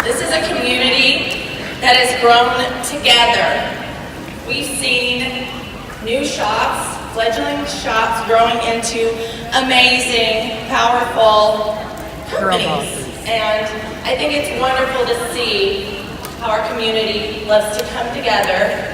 This is a community that has grown together. We've seen new shops, fledgling shops growing into amazing, powerful companies. And I think it's wonderful to see how our community loves to come together.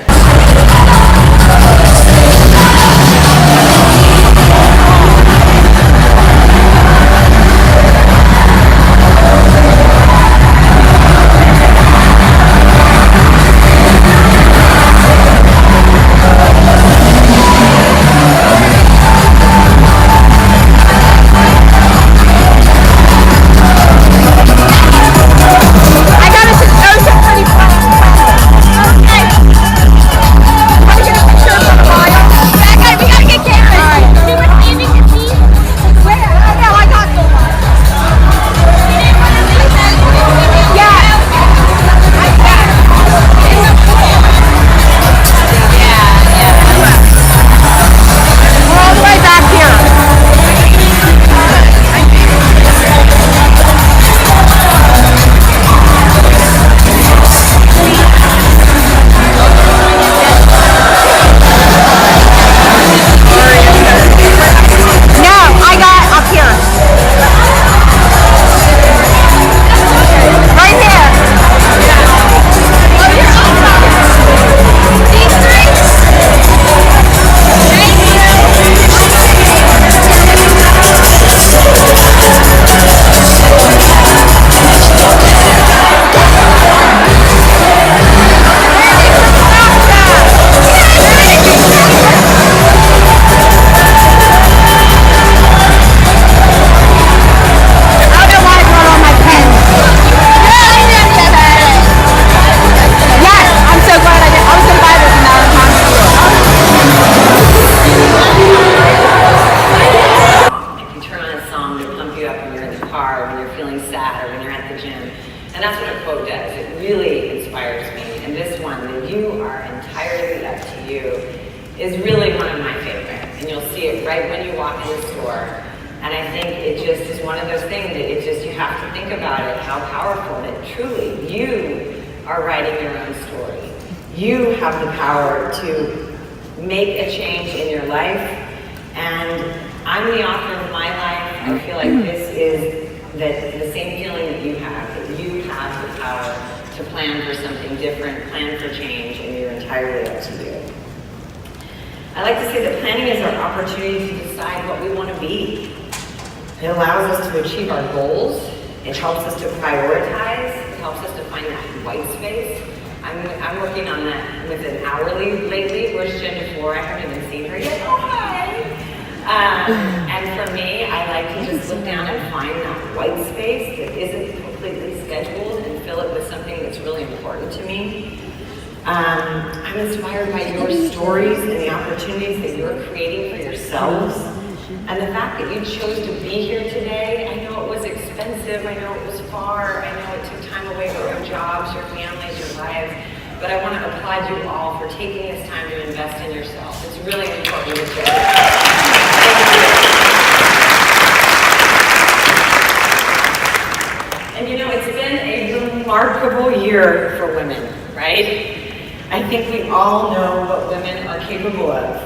And that's what a quote does. It really inspires me. And this one, that you are entirely up to you, is really one of my favorites. And you'll see it right when you walk in the store. And I think it just is one of those things that you have to think about it, how powerful that truly you are writing your own story. You have the power to make a change in your life. And I'm the author of my life. I feel like this is the same feeling that you have the power to plan for something different, plan for change, and you're entirely up to you. I like to say that planning is our opportunity to decide what we want to be. It allows us to achieve our goals. It helps us to prioritize. It helps us to find that white space. I'm working on that with an hourly lately. Where's Jen before? I haven't even seen her yet. Oh, hi! And for me, I like to just look down and find that white space that isn't completely scheduled and fill it with something that's really important to me. I'm inspired by your stories and the opportunities that you're creating for yourselves. And the fact that you chose to be here today, I know it was expensive, I know it was far, I know it took time away from your jobs, your families, your lives, but I want to applaud you all for taking this time to invest in yourself. It's really important that you're here. And you know, it's been a remarkable year for women, right? I think we all know what women are capable of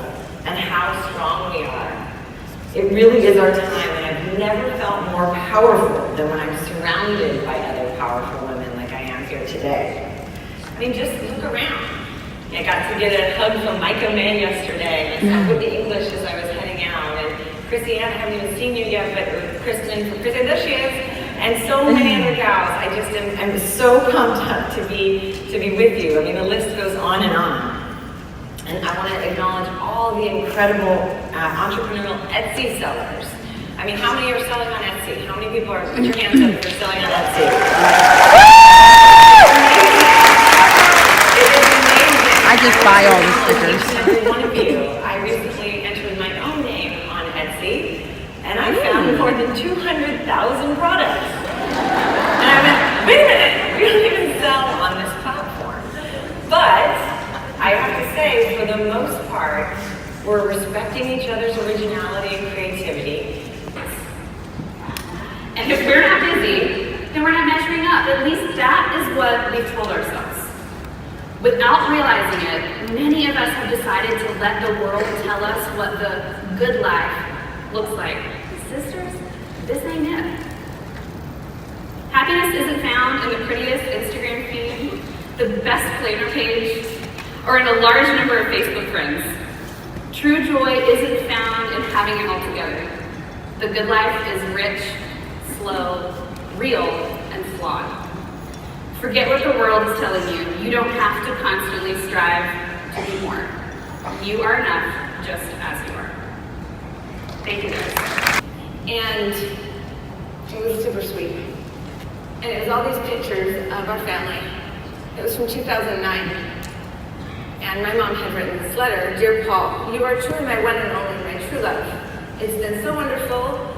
and how strong we are. It really is our time, and I've never felt more powerful than when I'm surrounded by other powerful women like I am here today. I mean, just look around. I got to get a hug from Micah May yesterday, and I sat with the English as I was heading out, and Chrissy Ann, I haven't even seen you yet, but Kristen from Kristen, there she is, and so many other gals. I just am so pumped up to be with you. I mean, the list goes on and on. And I want to acknowledge all the incredible entrepreneurial Etsy sellers. I mean, how many are selling on Etsy? How many people are, put your hands up for selling on Etsy? It is amazing. I just buy all the stickers. Each and every one of you. I recently entered my own name on Etsy, and I found more than 200,000 products. And I went, wait a minute, we don't even sell on this platform. But I have to say, for the most part, we're respecting each other's originality and creativity. And if we're not busy, then we're not measuring up. At least that is what we've told ourselves. Without realizing it, many of us have decided to let the world tell us what the good life looks like. Sisters, this ain't it. Happiness isn't found in the prettiest Instagram feed, the best planner page, or in a large number of Facebook friends. True joy isn't found in having it all together. The good life is rich, slow, real, and flawed. Forget what the world is telling you. You don't have to constantly strive to be more. You are enough just as you are. Thank you guys. And it was super sweet. And it was all these pictures of our family. It was from 2009. And my mom had written this letter: "Dear Paul, you are truly my one and only, my true love. It's been so wonderful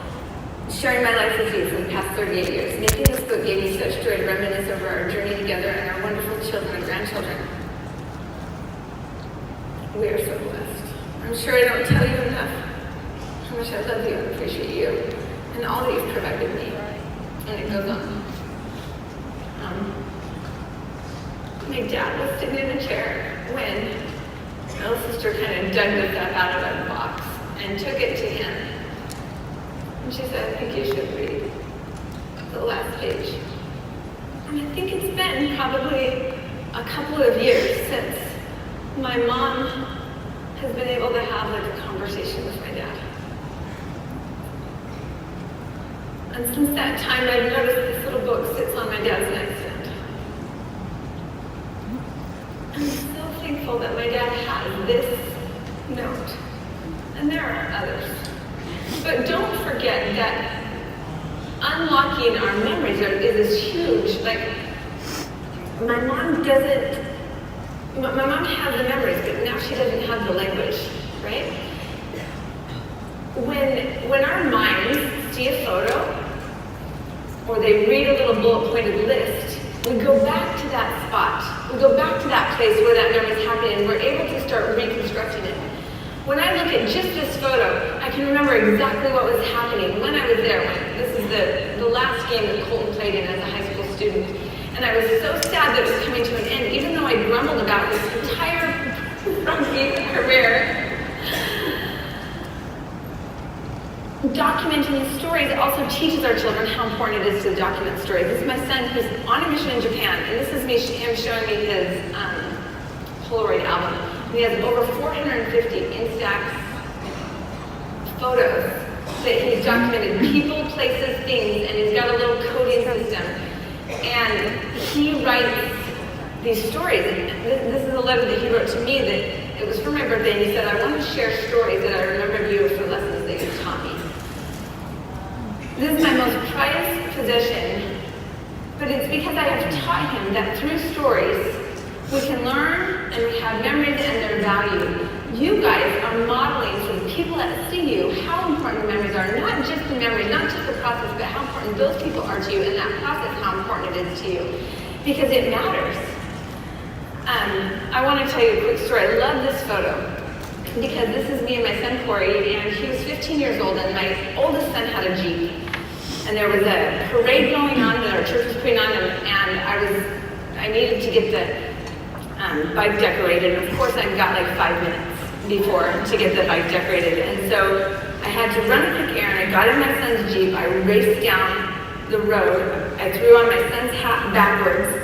sharing my life with you for the past 38 years. Making this book gave me such joy to reminisce over our journey together and our wonderful children and grandchildren. We are so blessed. I'm sure I don't tell you enough how much I love you and appreciate you and all that you've provided me." And it goes on. My dad was sitting in a chair when my little sister kind of dug this up out of a box and took it to him. And she said, "I think you should read the last page." And I think it's been probably a couple of years since my mom has been able to have like a conversation with my dad. And since that time, I've noticed this little book sits on my dad's nightstand. I'm so thankful that my dad has this note. And there are others. But don't forget that unlocking our memories is huge. Like, my mom has the memories, but now she doesn't have the language, right? When our minds see a photo, or they read a little bullet-pointed list, we go back to that spot. We go back to that place where that memory's happening, and we're able to start reconstructing it. When I look at just this photo, I can remember exactly what was happening when I was there. This is the last game that Colton played in as a high school student. And I was so sad that it was coming to an end, even though I grumbled about his entire rugby career. Documenting these stories also teaches our children how important it is to document stories. This is my son who's on a mission in Japan, and this is him showing me his Polaroid album. And he has over 450 Instax photos that he's documented, people, places, things, and he's got a little coding system. And he writes these stories. And this is a letter that he wrote to me that it was for my birthday, and he said, "I want to share stories that I remember of you for lessons that you taught me." This is my most prized possession, but it's because I have taught him that through stories, we can learn and we have memories and their value. You guys are modeling for the people that see you how important the memories are. Not just the memories, not just the process, but how important those people are to you, and that process, how important it is to you. Because it matters. I want to tell you a quick story. I love this photo because this is me and my son Corey, and he was 15 years old, and my oldest son had a Jeep. And there was a parade going on that our church was putting on, and I needed to get the bike decorated. And of course, I got like 5 minutes before to get the bike decorated. And so I had to run a quick errand. I got in my son's Jeep. I raced down the road. I threw on my son's hat backwards,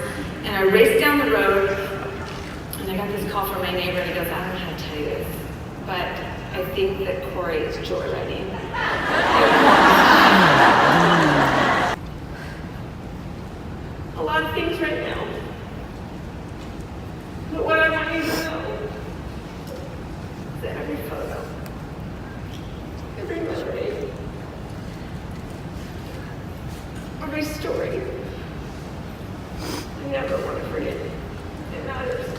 and I raced down the road. And I got this call from my neighbor, and he goes, "I don't know how to tell you this, but I think that Corey is joyriding." A lot of things right now. But what I want you to know is that every photo, every memory, every story, I never want to forget. It matters.